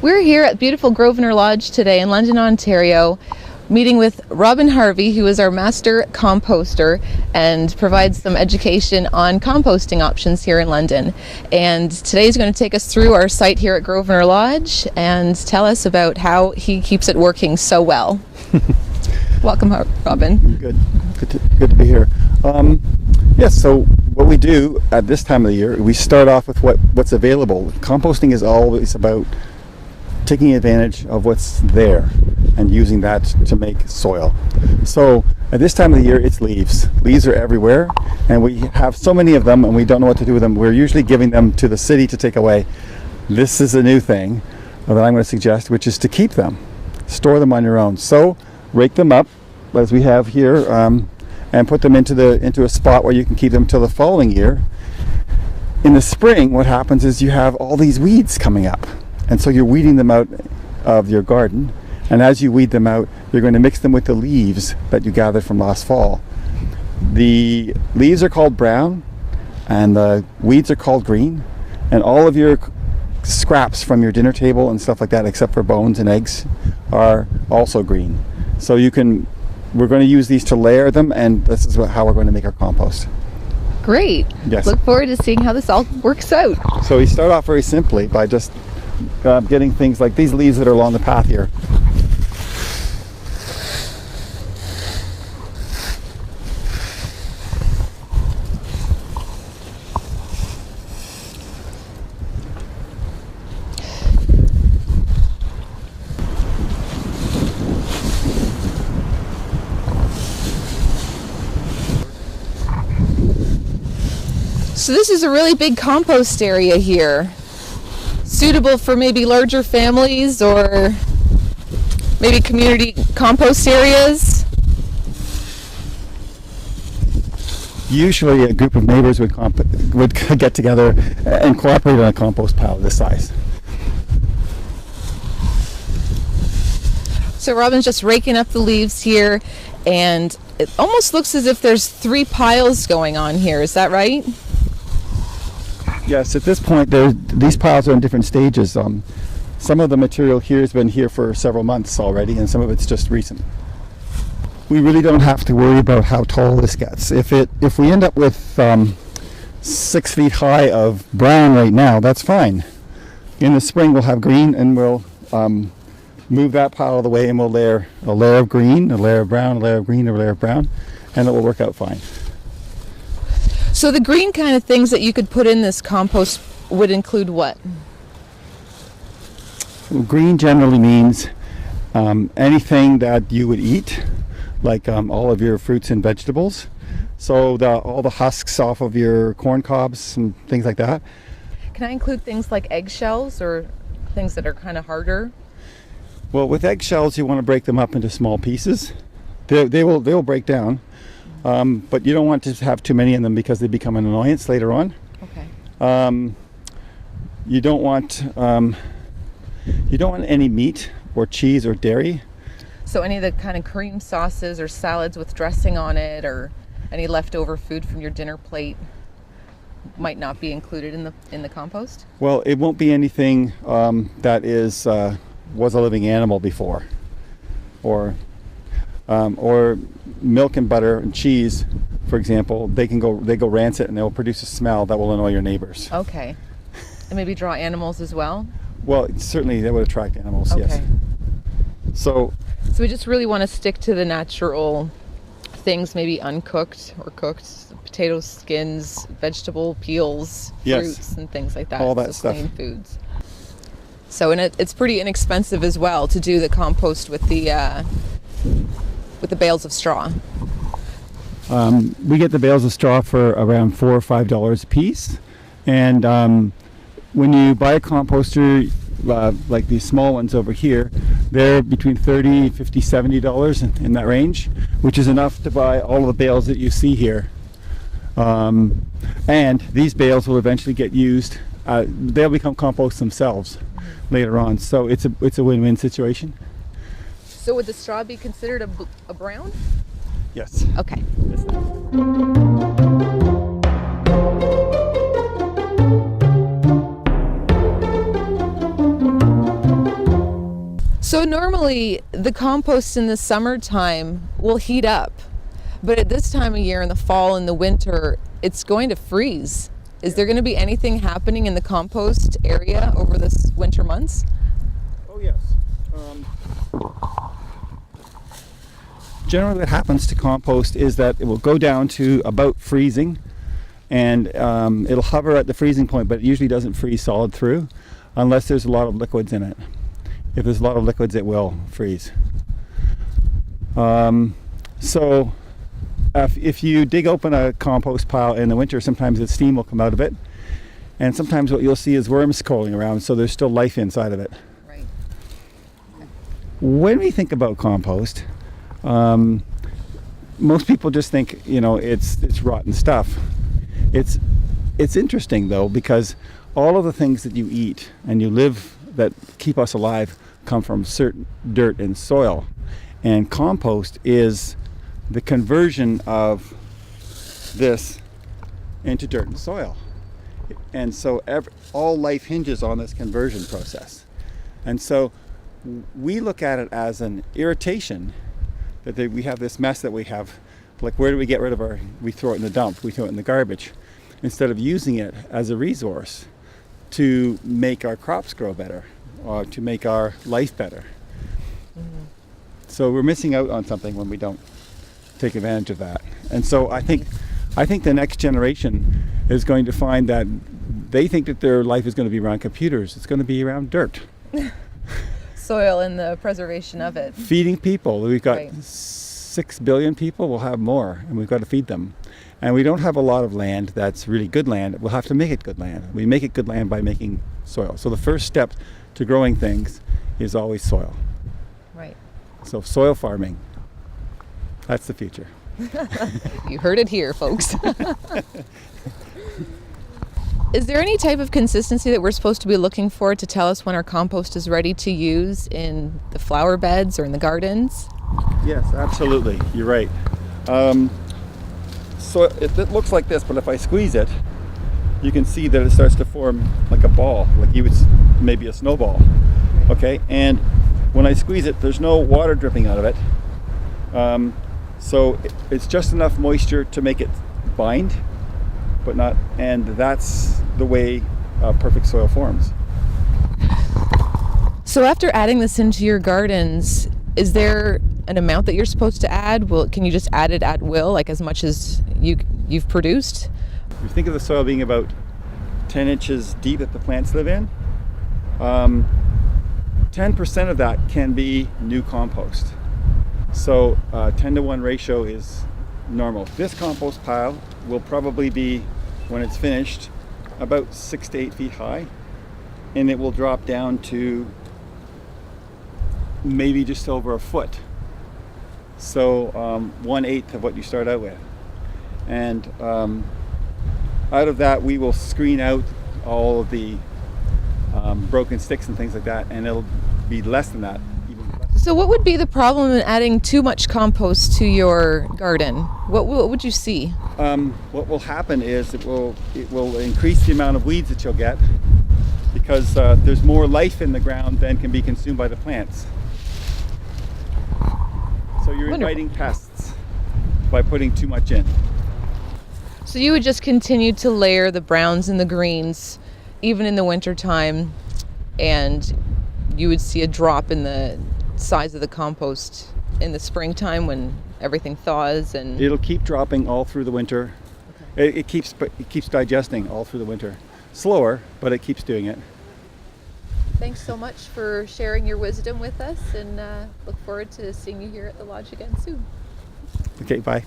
We're here at beautiful Grosvenor Lodge today in London, Ontario, meeting with Robyn Harvey, who is our master composter and provides some education on composting options here in London. And today he's going to take us through our site here at Grosvenor Lodge and tell us about how he keeps it working so well. Welcome, Robyn. Good to be here. Yes, so what we do at this time of the year, we start off with what's available. Composting is always about taking advantage of what's there and using that to make soil. So at this time of the year, it's leaves. Leaves are everywhere, and we have so many of them and we don't know what to do with them. We're usually giving them to the city to take away. This is a new thing that I'm going to suggest, which is to keep them, store them on your own. So rake them up as we have here, and put them into a spot where you can keep them till the following year. In the spring, what happens is you have all these weeds coming up, and so you're weeding them out of your garden, and as you weed them out, you're going to mix them with the leaves that you gathered from last fall. The leaves are called brown and the weeds are called green, and all of your scraps from your dinner table and stuff like that, except for bones and eggs, are also green. So we're going to use these to layer them, and this is how we're going to make our compost. Great. Yes. Look forward to seeing how this all works out. So we start off very simply by just getting things like these leaves that are along the path here. So this is a really big compost area here, suitable for maybe larger families or maybe community compost areas. Usually a group of neighbors would get together and cooperate on a compost pile this size. So Robyn's just raking up the leaves here, and it almost looks as if there's 3 piles going on here. Is that right? Yes, at this point, these piles are in different stages. Some of the material here has been here for several months already, and some of it's just recent. We really don't have to worry about how tall this gets. If we end up with 6 feet high of brown right now, that's fine. In the spring, we'll have green, and we'll move that pile out of the way, and we'll layer a layer of green, a layer of brown, a layer of green, a layer of brown, and it will work out fine. So the green kind of things that you could put in this compost would include what? Green generally means anything that you would eat, like all of your fruits and vegetables. So all the husks off of your corn cobs and things like that. Can I include things like eggshells or things that are kind of harder? Well, with eggshells, you want to break them up into small pieces. They will break down. But you don't want to have too many of them because they become an annoyance later on. Okay. You don't want any meat or cheese or dairy. So any of the kind of cream sauces or salads with dressing on it, or any leftover food from your dinner plate might not be included in the compost? Well, it won't be anything that was a living animal before, or milk and butter and cheese, for example. They go rancid and they'll produce a smell that will annoy your neighbors. Okay. And maybe draw animals as well? Well, certainly they would attract animals. Okay. Yes. So we just really want to stick to the natural things, maybe uncooked or cooked, potato skins, vegetable peels, fruits, and things like that. All that so stuff. Plain foods. So it's pretty inexpensive as well to do the compost with the bales of straw. We get the bales of straw for around $4 or $5 a piece, and when you buy a composter like these small ones over here, they're between $30, $50, $70 in that range, which is enough to buy all of the bales that you see here. And these bales will eventually get used. They'll become compost themselves later on, so it's a win-win situation. So would the straw be considered a brown? Yes. Okay. normally the compost in the summertime will heat up, but at this time of year in the fall and the winter, it's going to freeze. Is there going to be anything happening in the compost area over this winter months? Oh yes. Generally what happens to compost is that it will go down to about freezing, and it'll hover at the freezing point, but it usually doesn't freeze solid through unless there's a lot of liquids in it. If there's a lot of liquids, it will freeze. So if you dig open a compost pile in the winter, sometimes the steam will come out of it, and sometimes what you'll see is worms crawling around, so there's still life inside of it. Right. When we think about compost, most people just think, it's rotten stuff. It's interesting though, because all of the things that you eat and you live that keep us alive come from certain dirt and soil, and compost is the conversion of this into dirt and soil. And so all life hinges on this conversion process. And so we look at it as an irritation that we have this mess that we have. Like, where do we get rid of we throw it in the dump, we throw it in the garbage, instead of using it as a resource to make our crops grow better or to make our life better. Mm-hmm. So we're missing out on something when we don't take advantage of that. And so I think the next generation is going to find that they think that their life is going to be around computers. It's going to be around dirt. Soil and the preservation of it. Feeding people. We've got right. 6 billion people. We'll have more, and we've got to feed them. And we don't have a lot of land that's really good land. We'll have to make it good land. We make it good land by making soil. So the first step to growing things is always soil. Right. So soil farming. That's the future. You heard it here, folks. Is there any type of consistency that we're supposed to be looking for to tell us when our compost is ready to use in the flower beds or in the gardens? Yes, absolutely. You're right. So it looks like this, but if I squeeze it, you can see that it starts to form like a ball, like maybe a snowball. Right. Okay, and when I squeeze it, there's no water dripping out of it. So it's just enough moisture to make it bind, but not, and that's the way perfect soil forms. So after adding this into your gardens, is there an amount that you're supposed to add? Can you just add it at will, like as much as you've produced? You think of the soil being about 10 inches deep that the plants live in. 10% of that can be new compost. So 10-to-1 ratio is normal. This compost pile will probably be, when it's finished, about 6 to 8 feet high, and it will drop down to maybe just over a foot. So 1/8 of what you start out with. And out of that, we will screen out all of the broken sticks and things like that, and it'll be less than that. So what would be the problem in adding too much compost to your garden? What would you see? What will happen is it will increase the amount of weeds that you'll get, because there's more life in the ground than can be consumed by the plants. So you're inviting pests by putting too much in. So you would just continue to layer the browns and the greens even in the winter time, and you would see a drop in the size of the compost in the springtime when everything thaws, and it'll keep dropping all through the winter. Okay. It keeps digesting all through the winter. Slower, but it keeps doing it. Thanks so much for sharing your wisdom with us, and look forward to seeing you here at the lodge again soon. Okay, bye.